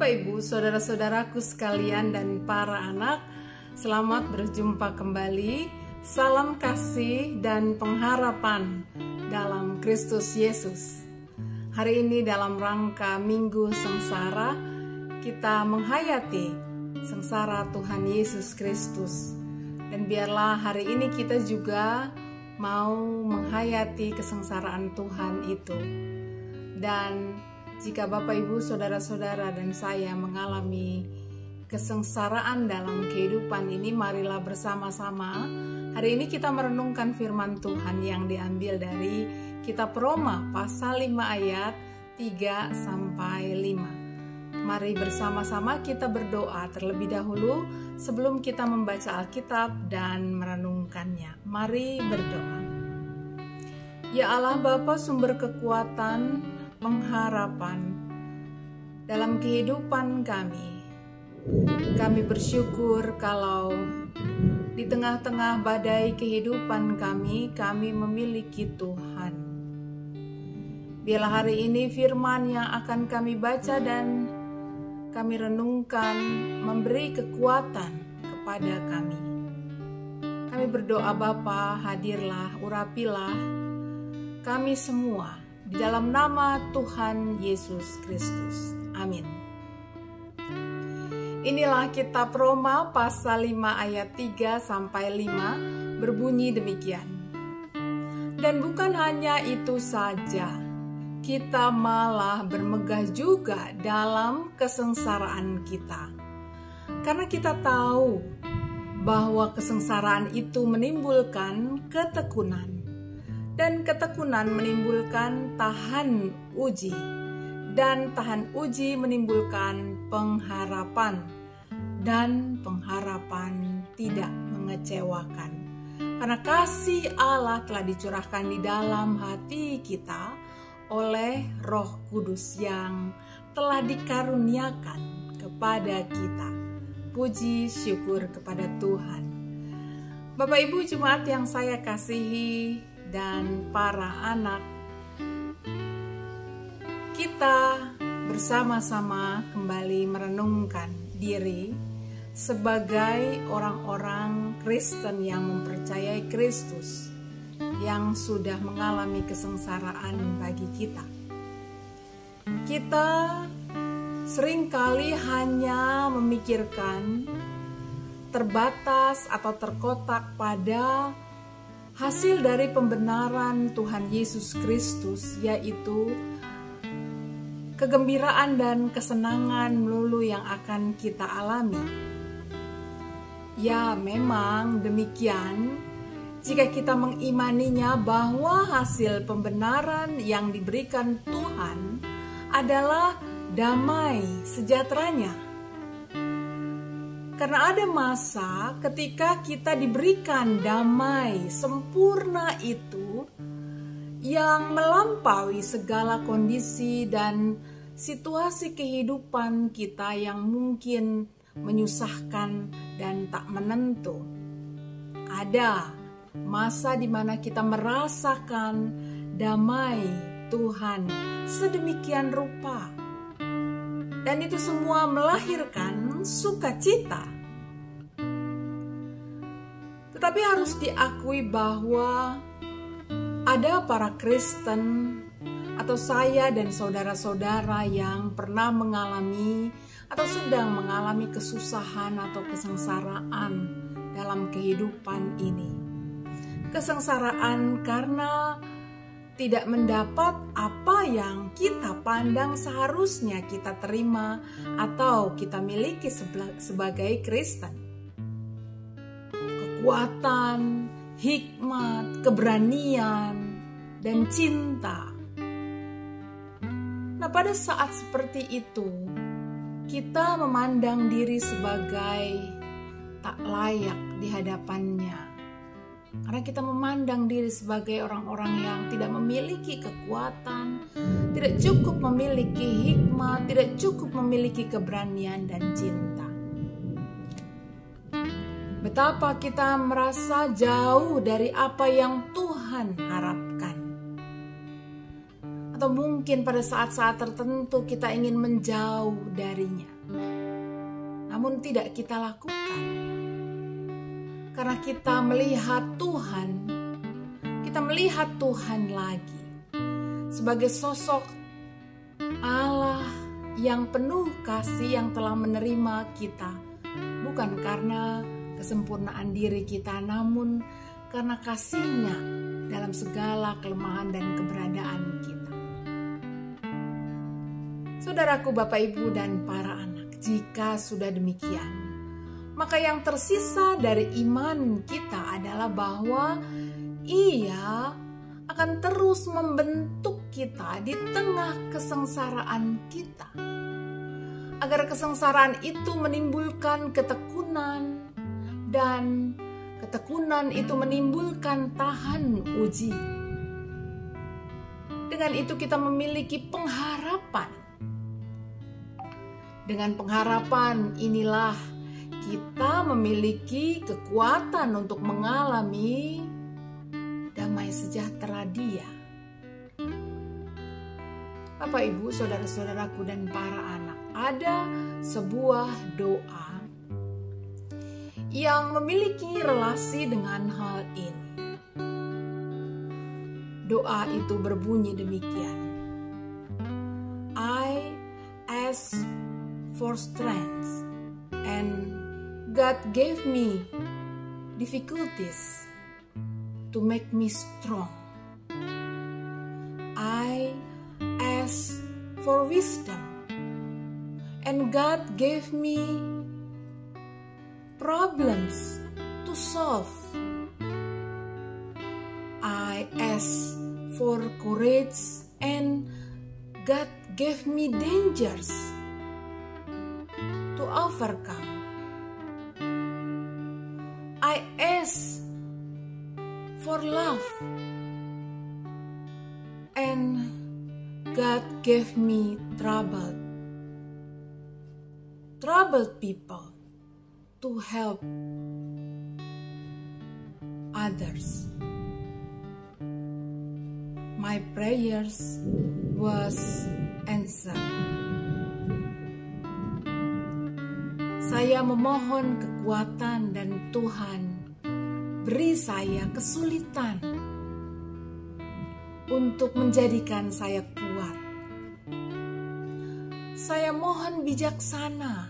Bapak Ibu, saudara-saudaraku sekalian dan para anak, selamat berjumpa kembali. Salam kasih dan pengharapan dalam Kristus Yesus. Hari ini dalam rangka Minggu Sengsara, kita menghayati sengsara Tuhan Yesus Kristus. Dan biarlah hari ini kita juga mau menghayati kesengsaraan Tuhan itu. Dan jika Bapak Ibu, saudara-saudara dan saya mengalami kesengsaraan dalam kehidupan ini, marilah bersama-sama hari ini kita merenungkan firman Tuhan yang diambil dari kitab Roma pasal 5 ayat 3-5. Mari bersama-sama kita berdoa terlebih dahulu sebelum kita membaca Alkitab dan merenungkannya. Mari berdoa. Ya Allah Bapa, sumber kekuatan, pengharapan dalam kehidupan kami. Kami bersyukur kalau di tengah-tengah badai kehidupan kami memiliki Tuhan. Biarlah hari ini firman yang akan kami baca dan kami renungkan memberi kekuatan kepada kami. Kami berdoa Bapa, hadirlah, urapilah kami semua di dalam nama Tuhan Yesus Kristus. Amin. Inilah kitab Roma pasal 5 ayat 3-5 berbunyi demikian. Dan bukan hanya itu saja, kita malah bermegah juga dalam kesengsaraan kita. Karena kita tahu bahwa kesengsaraan itu menimbulkan ketekunan. Dan ketekunan menimbulkan tahan uji, dan tahan uji menimbulkan pengharapan, dan pengharapan tidak mengecewakan. Karena kasih Allah telah dicurahkan di dalam hati kita oleh Roh Kudus yang telah dikaruniakan kepada kita. Puji syukur kepada Tuhan. Bapak Ibu Jemaat yang saya kasihi dan para anak, kita bersama-sama kembali merenungkan diri sebagai orang-orang Kristen yang mempercayai Kristus yang sudah mengalami kesengsaraan bagi kita. Kita seringkali hanya memikirkan terbatas atau terkotak pada hasil dari pembenaran Tuhan Yesus Kristus, yaitu kegembiraan dan kesenangan melulu yang akan kita alami. Ya, memang demikian jika kita mengimaninya bahwa hasil pembenaran yang diberikan Tuhan adalah damai sejahteranya. Karena ada masa ketika kita diberikan damai sempurna itu yang melampaui segala kondisi dan situasi kehidupan kita yang mungkin menyusahkan dan tak menentu. Ada masa di mana kita merasakan damai Tuhan sedemikian rupa. Dan itu semua melahirkan sukacita. Tetapi harus diakui bahwa ada para Kristen atau saya dan saudara-saudara yang pernah mengalami atau sedang mengalami kesusahan atau kesengsaraan dalam kehidupan ini. Kesengsaraan karena tidak mendapat apa yang kita pandang seharusnya kita terima atau kita miliki sebagai Kristen. Kekuatan, hikmat, keberanian, dan cinta. Nah, pada saat seperti itu, kita memandang diri sebagai tak layak di hadapannya. Karena kita memandang diri sebagai orang-orang yang tidak memiliki kekuatan, tidak cukup memiliki hikmat, tidak cukup memiliki keberanian dan cinta. Betapa kita merasa jauh dari apa yang Tuhan harapkan. Atau mungkin pada saat-saat tertentu kita ingin menjauh darinya, namun tidak kita lakukan. Karena kita melihat Tuhan lagi sebagai sosok Allah yang penuh kasih, yang telah menerima kita, bukan karena kesempurnaan diri kita, namun karena kasih-Nya dalam segala kelemahan dan keberadaan kita. Saudaraku, Bapak, Ibu, dan para anak, jika sudah demikian, maka yang tersisa dari iman kita adalah bahwa Ia akan terus membentuk kita di tengah kesengsaraan kita, agar kesengsaraan itu menimbulkan ketekunan, dan ketekunan itu menimbulkan tahan uji. Dengan itu kita memiliki pengharapan. Dengan pengharapan inilah kita memiliki kekuatan untuk mengalami damai sejahtera Dia. Bapak, Ibu, saudara-saudaraku, dan para anak, ada sebuah doa yang memiliki relasi dengan hal ini. Doa itu berbunyi demikian: I ask for strength, and God gave me difficulties to make me strong. I ask for wisdom, and God gave me problems to solve. I ask for courage, and God gave me dangers to overcome. I ask for love, and God gave me troubled people to help others. My prayers was answered. Saya memohon kekuatan dan Tuhan beri saya kesulitan untuk menjadikan saya kuat. Saya mohon bijaksana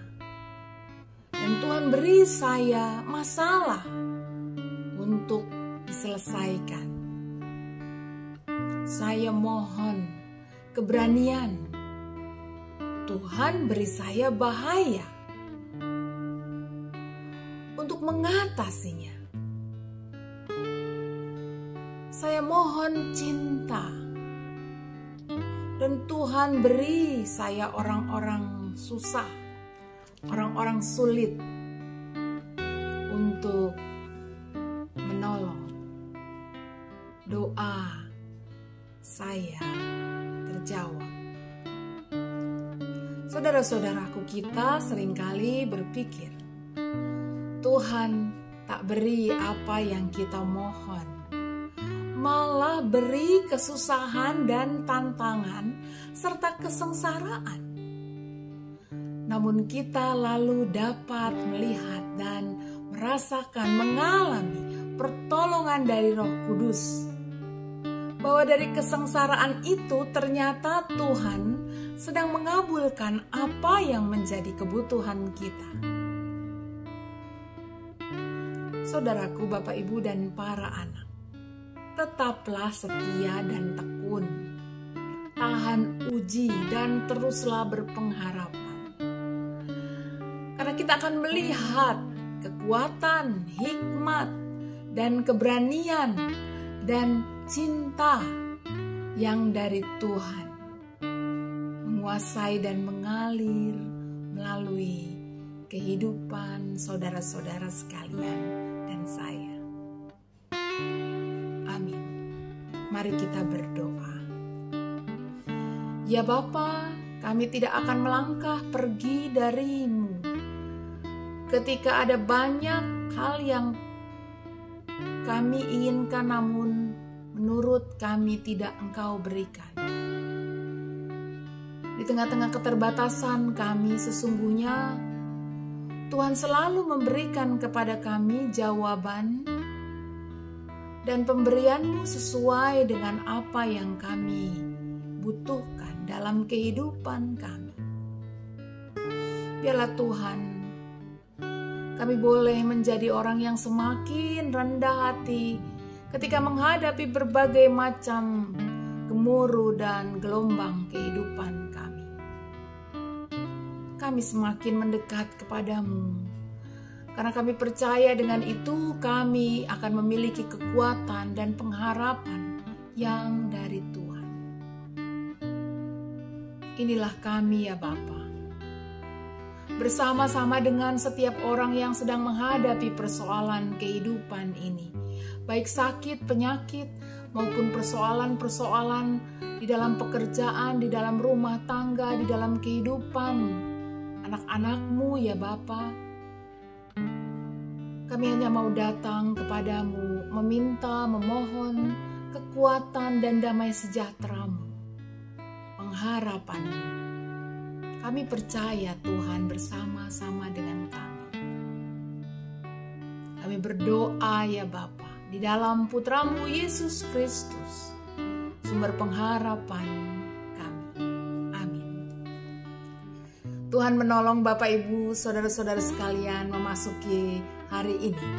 dan Tuhan beri saya masalah untuk diselesaikan. Saya mohon keberanian, Tuhan beri saya bahaya untuk mengatasinya. Saya mohon cinta, dan Tuhan beri saya orang-orang susah, orang-orang sulit untuk menolong. Doa saya terjawab. Saudara-saudaraku, kita seringkali berpikir Tuhan tak beri apa yang kita mohon, malah beri kesusahan dan tantangan serta kesengsaraan. Namun kita lalu dapat melihat dan merasakan, mengalami pertolongan dari Roh Kudus, bahwa dari kesengsaraan itu ternyata Tuhan sedang mengabulkan apa yang menjadi kebutuhan kita. Saudaraku, Bapak, Ibu, dan para anak, tetaplah setia dan tekun, tahan uji, dan teruslah berpengharapan. Karena kita akan melihat kekuatan, hikmat, dan keberanian, dan cinta yang dari Tuhan menguasai dan mengalir melalui kehidupan saudara-saudara sekalian dan saya. Amin. Mari kita berdoa. Ya Bapa, kami tidak akan melangkah pergi dari-Mu ketika ada banyak hal yang kami inginkan namun menurut kami tidak Engkau berikan. Di tengah-tengah keterbatasan kami sesungguhnya, Tuhan selalu memberikan kepada kami jawaban dan pemberian-Mu sesuai dengan apa yang kami butuhkan dalam kehidupan kami. Biarlah Tuhan, kami boleh menjadi orang yang semakin rendah hati ketika menghadapi berbagai macam gemuruh dan gelombang kehidupan kami. Kami semakin mendekat kepadamu, karena kami percaya dengan itu kami akan memiliki kekuatan dan pengharapan yang dari Tuhan. Inilah kami ya Bapa, bersama-sama dengan setiap orang yang sedang menghadapi persoalan kehidupan ini, baik sakit, penyakit, maupun persoalan-persoalan di dalam pekerjaan, di dalam rumah tangga, di dalam kehidupan anak-anak-Mu ya Bapa. Kami hanya mau datang kepadamu, meminta, memohon kekuatan dan damai sejahtera-Mu, pengharapan-Mu. Kami percaya Tuhan bersama-sama dengan kami. Kami berdoa ya Bapa, di dalam Putra-Mu Yesus Kristus, sumber pengharapan kami. Amin. Tuhan menolong Bapak Ibu, saudara-saudara sekalian memasuki hari ini.